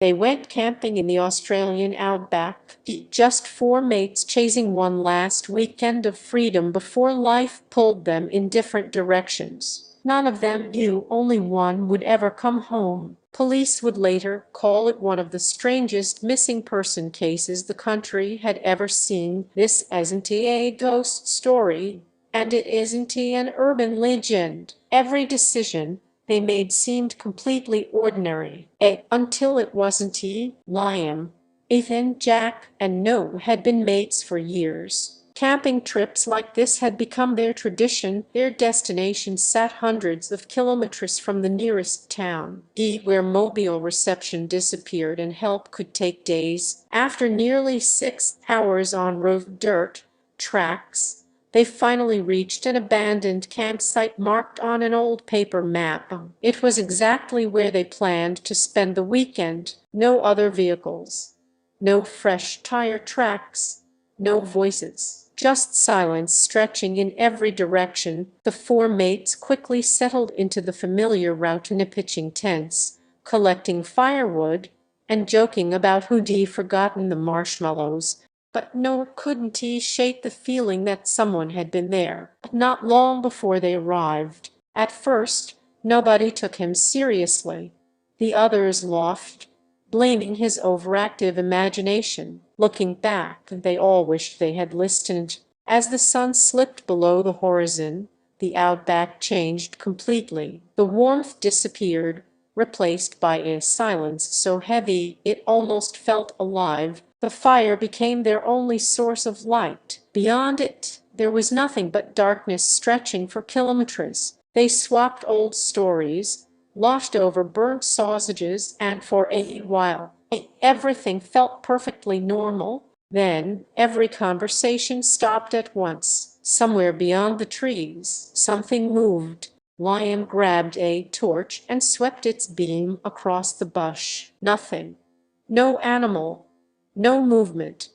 They went camping in the Australian Outback, just four mates chasing one last weekend of freedom before life pulled them in different directions. None of them knew only one would ever come home. Police would later call it one of the strangest missing person cases the country had ever seen. This isn't a ghost story, and it isn't an urban legend. Every decision they made seemed completely ordinary, until it wasn't. Liam, Ethan, Jack, and Noah had been mates for years. Camping trips like this had become their tradition. Their destination sat hundreds of kilometers from the nearest town, where mobile reception disappeared and help could take days. After nearly 6 hours on road dirt tracks, they finally reached an abandoned campsite marked on an old paper map. It was exactly where they planned to spend the weekend. No other vehicles, no fresh tire tracks, no voices, just silence stretching in every direction. The four mates quickly settled into the familiar routine, pitching tents, collecting firewood, and joking about who'd forgotten the marshmallows. But Noah couldn't shake the feeling that someone had been there, not long before they arrived. At first, nobody took him seriously. The others laughed, blaming his overactive imagination. Looking back, they all wished they had listened. As the sun slipped below the horizon, the outback changed completely. The warmth disappeared, replaced by a silence so heavy it almost felt alive. The fire became their only source of light. Beyond it, there was nothing but darkness stretching for kilometers. They swapped old stories, lost over burnt sausages, and for a while, everything felt perfectly normal. Then, every conversation stopped at once. Somewhere beyond the trees, something moved. Lion grabbed a torch and swept its beam across the bush. Nothing. No animal. No movement.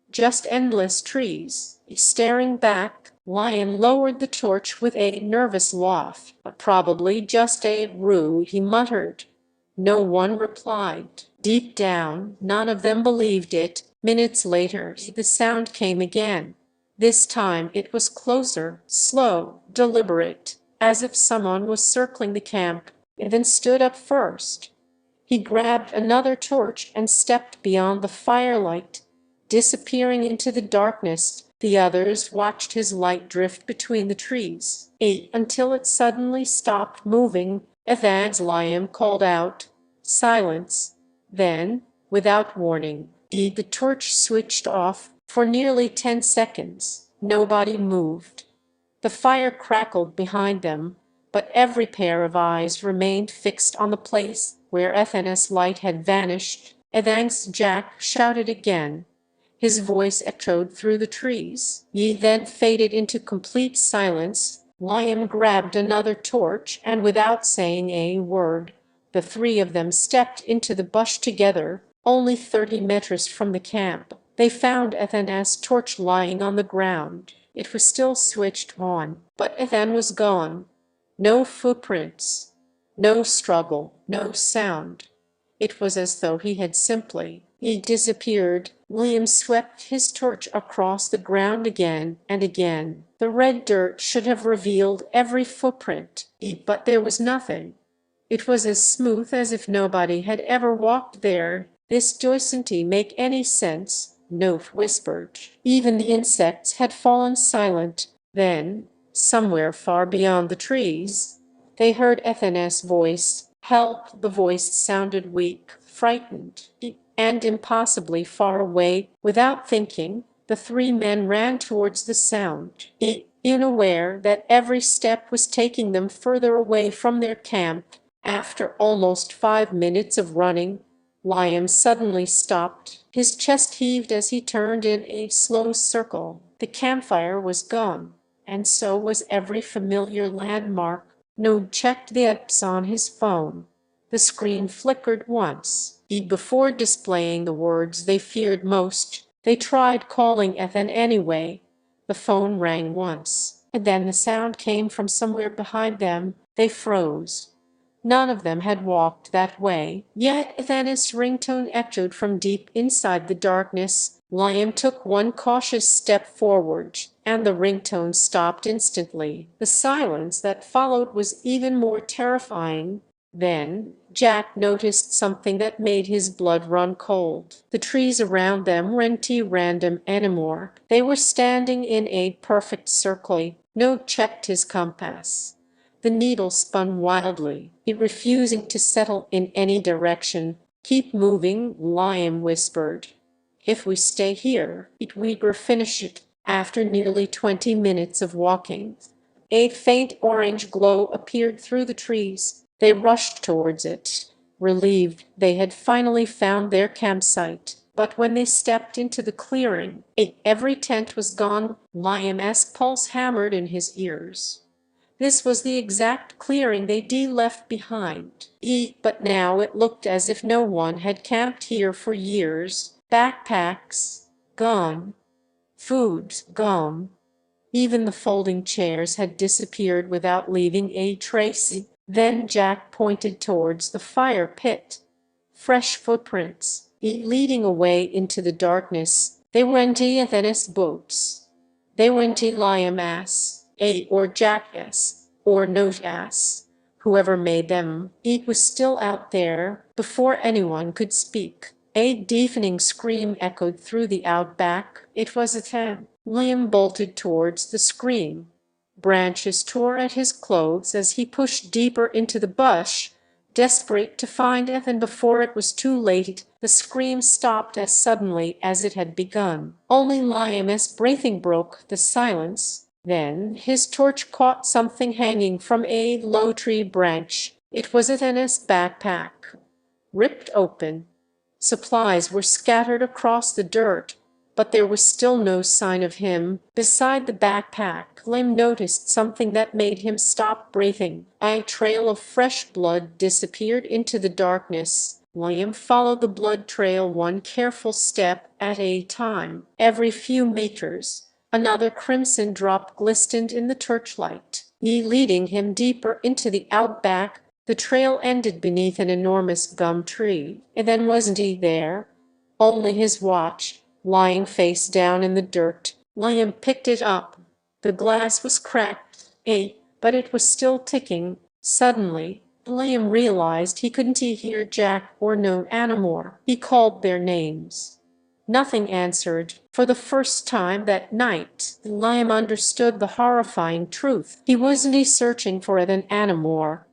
Just endless trees. Staring back, Lion lowered the torch with a nervous laugh. Probably just a ruse, he muttered. No one replied. Deep down, none of them believed it. Minutes later, the sound came again. This time it was closer, slow, deliberate, as if someone was circling the camp, and then stood up first. He grabbed another torch and stepped beyond the firelight, disappearing into the darkness. The others watched his light drift between the trees, until it suddenly stopped moving. As Liam called out, "Silence!" Then, without warning, the torch switched off. For nearly 10 seconds, nobody moved. The fire crackled behind them, but every pair of eyes remained fixed on the place where Ethan's light had vanished. "Thanks," Jack shouted again. His voice echoed through the trees. Then faded into complete silence. Liam grabbed another torch, and without saying a word, the three of them stepped into the bush together. Only 30 meters from the camp, they found Ethan's torch lying on the ground. It was still switched on, but Ethan was gone. No footprints, no struggle, no sound. It was as though he had simply disappeared. William swept his torch across the ground again and again. The red dirt should have revealed every footprint, but there was nothing. It was as smooth as if nobody had ever walked there. "This doesn't make any sense," Noth whispered. Even the insects had fallen silent. Then, somewhere far beyond the trees, they heard Ethan's voice. "Help!" The voice sounded weak, frightened, and impossibly far away. Without thinking, the three men ran towards the sound, unaware that every step was taking them further away from their camp. After almost 5 minutes of running, Liam suddenly stopped. His chest heaved as he turned in a slow circle. The campfire was gone, and so was every familiar landmark. Node checked the apps on his phone. The screen flickered once. Before displaying the words they feared most, they tried calling Ethan anyway. The phone rang once, and then the sound came from somewhere behind them. They froze. None of them had walked that way, yet Ethan's ringtone echoed from deep inside the darkness. Liam took one cautious step forward, and the ringtone stopped instantly. The silence that followed was even more terrifying. Then Jack noticed something that made his blood run cold. The trees around them weren't random anymore. They were standing in a perfect circle. No checked his compass. The needle spun wildly, it refusing to settle in any direction. Keep moving, Liam whispered. If we stay here, we'll finish it. After nearly 20 minutes of walking, a faint orange glow appeared through the trees. They rushed towards it, relieved they had finally found their campsite. But when they stepped into the clearing, every tent was gone. Liam's pulse hammered in his ears. This was the exact clearing they'd left behind. But now it looked as if no one had camped here for years. Backpacks gone, food gone. Even the folding chairs had disappeared without leaving a trace. Then Jack pointed towards the fire pit. Fresh footprints, leading away into the darkness. They weren't Ethan's boots. They weren't Liam's, or Jack's, or Nota's. Whoever made them, it was still out there. Before anyone could speak, a deafening scream echoed through the outback. It was Ethan. Liam bolted towards the scream. Branches tore at his clothes as he pushed deeper into the bush, desperate to find Ethan before it was too late. The scream stopped as suddenly as it had begun. Only Liam's breathing broke the silence. Then his torch caught something hanging from a low tree branch. It was Ethan's backpack, ripped open. Supplies were scattered across the dirt, but there was still no sign of him. Beside the backpack, Liam noticed something that made him stop breathing. A trail of fresh blood disappeared into the darkness. Liam followed the blood trail one careful step at a time. Every few meters, another crimson drop glistened in the torchlight, leading him deeper into the outback. The trail ended beneath an enormous gum tree, and then wasn't he there? Only his watch, lying face down in the dirt. Liam picked it up. The glass was cracked, but it was still ticking. Suddenly, Liam realized he couldn't hear Jack or no anymore. He called their names. Nothing answered. For the first time that night, Liam understood the horrifying truth. He wasn't searching for it anymore.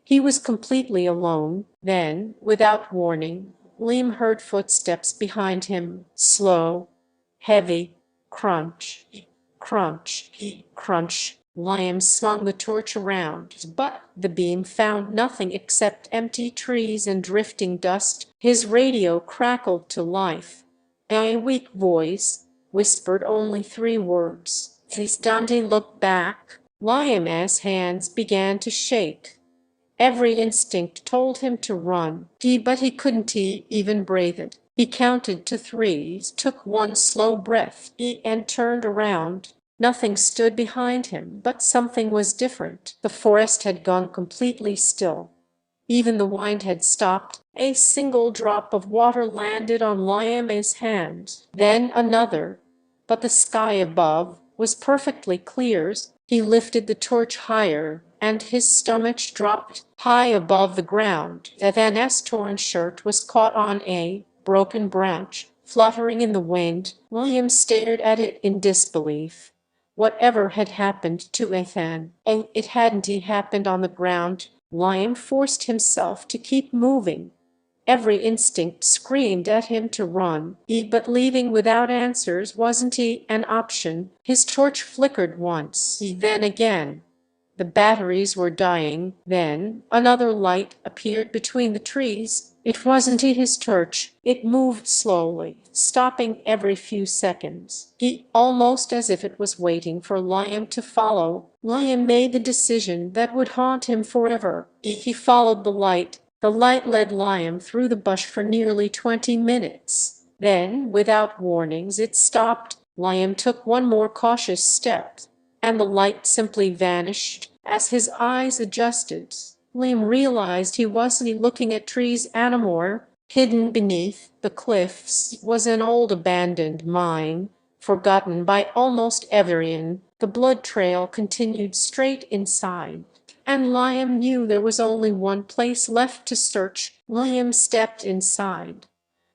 He was completely alone. Then, without warning, Liam heard footsteps behind him, slow, heavy, crunch, crunch, crunch. Liam swung the torch around, but the beam found nothing except empty trees and drifting dust. His radio crackled to life. A weak voice whispered only 3 words. As Dundee looked back, Liam's hands began to shake. Every instinct told him to run, but he couldn't even breathe it. He counted to 3, took one slow breath, and turned around. Nothing stood behind him, but something was different. The forest had gone completely still. Even the wind had stopped. A single drop of water landed on Liam's hand, then another. But the sky above was perfectly clear. He lifted the torch higher, and his stomach dropped high above the ground. Ethan's torn shirt was caught on a broken branch, fluttering in the wind. William stared at it in disbelief. Whatever had happened to Ethan? Oh, it hadn't happened on the ground. Liam forced himself to keep moving. Every instinct screamed at him to run, but leaving without answers wasn't an option. His torch flickered once, then again. The batteries were dying. Then another light appeared between the trees. It wasn't his torch. It moved slowly, stopping every few seconds. Almost as if it was waiting for Liam to follow. Liam made the decision that would haunt him forever. He followed the light. The light led Liam through the bush for nearly 20 minutes. Then, without warnings, it stopped. Liam took one more cautious step, and the light simply vanished. As his eyes adjusted, Liam realized he wasn't looking at trees anymore. Hidden beneath the cliffs was an old abandoned mine, forgotten by almost everyone. The blood trail continued straight inside, and Liam knew there was only one place left to search. Liam stepped inside.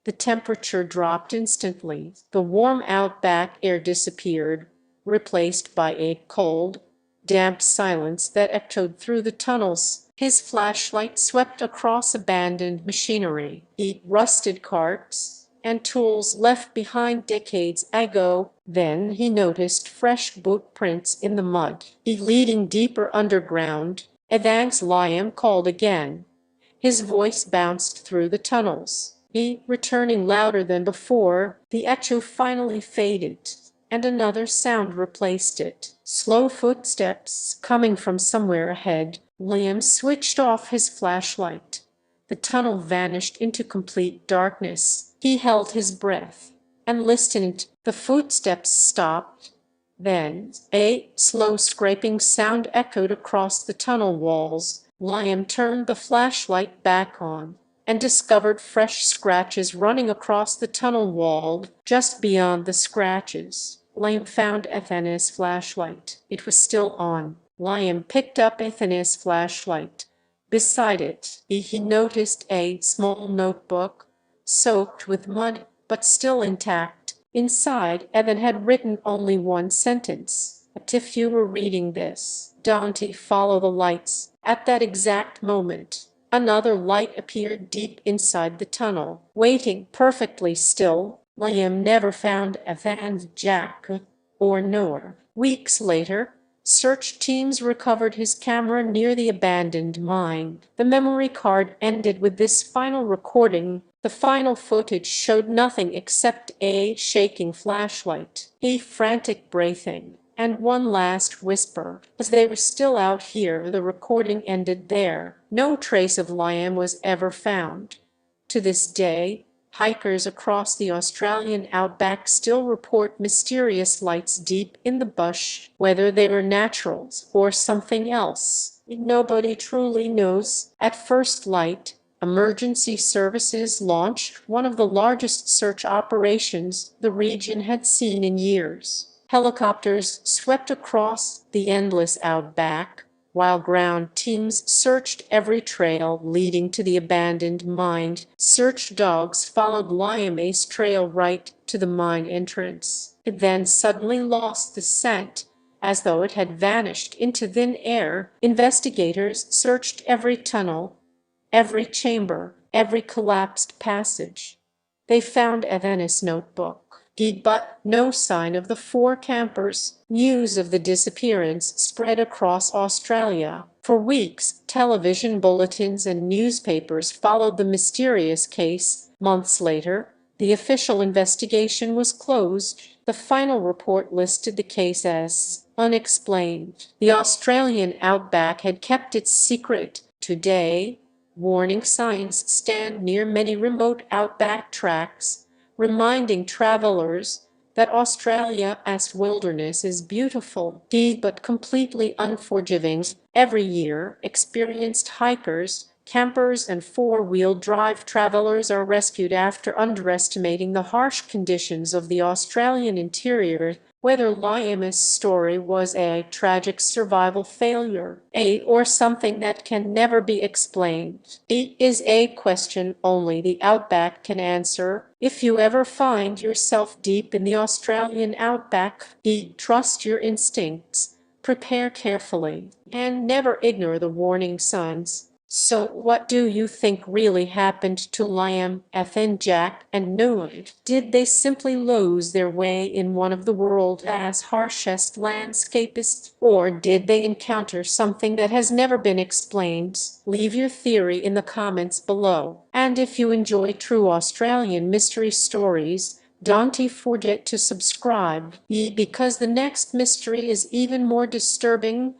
The temperature dropped instantly. The warm outback air disappeared, replaced by a cold, damp silence that echoed through the tunnels. His flashlight swept across abandoned machinery, rusted carts, and tools left behind decades ago. Then he noticed fresh boot prints in the mud, leading deeper underground. "Thanks," Liam called again. His voice bounced through the tunnels, returning louder than before. The echo finally faded, and another sound replaced it. Slow footsteps coming from somewhere ahead. Liam switched off his flashlight. The tunnel vanished into complete darkness. He held his breath and listened. The footsteps stopped. Then a slow scraping sound echoed across the tunnel walls. Liam turned the flashlight back on and discovered fresh scratches running across the tunnel wall. Just beyond the scratches, Liam found Ethne's flashlight. It was still on. Liam picked up Ethne's flashlight. Beside it, he noticed a small notebook, soaked with mud but still intact. Inside, Evan had written only one sentence: "If you were reading this, don't follow the lights." At that exact moment, another light appeared deep inside the tunnel, waiting perfectly still. Liam never found Evan, Jack, or Noor. Weeks later, search teams recovered his camera near the abandoned mine. The memory card ended with this final recording. The final footage showed nothing except a shaking flashlight, a frantic breathing, and one last whisper. As they were still out here, the recording ended there. No trace of Liam was ever found. To this day, hikers across the Australian outback still report mysterious lights deep in the bush. Whether they were naturals or something else, nobody truly knows. At first light, emergency services launched one of the largest search operations the region had seen in years. Helicopters swept across the endless outback, while ground teams searched every trail leading to the abandoned mine. Search dogs followed Liam's trail right to the mine entrance. It then suddenly lost the scent, as though it had vanished into thin air. Investigators searched every tunnel, every chamber, every collapsed passage. They found Evanis' notebook, but no sign of the four campers. News of the disappearance spread across Australia. For weeks, television bulletins and newspapers followed the mysterious case. Months later, the official investigation was closed. The final report listed the case as unexplained. The Australian Outback had kept its secret. Today, warning signs stand near many remote outback tracks, reminding travelers that Australia's wilderness is beautiful, but completely unforgiving. Every year, experienced hikers, campers, and four-wheel drive travelers are rescued after underestimating the harsh conditions of the Australian interior. Whether Liam's story was a tragic survival failure, or something that can never be explained, it is a question only the Outback can answer. If you ever find yourself deep in the Australian Outback, trust your instincts, prepare carefully, and never ignore the warning signs. So what do you think really happened to Liam, Ethan, Jack, and Noor? Did they simply lose their way in one of the world's harshest landscapes, or did they encounter something that has never been explained? Leave your theory in the comments below. And if you enjoy true Australian mystery stories, don't forget to subscribe, because the next mystery is even more disturbing.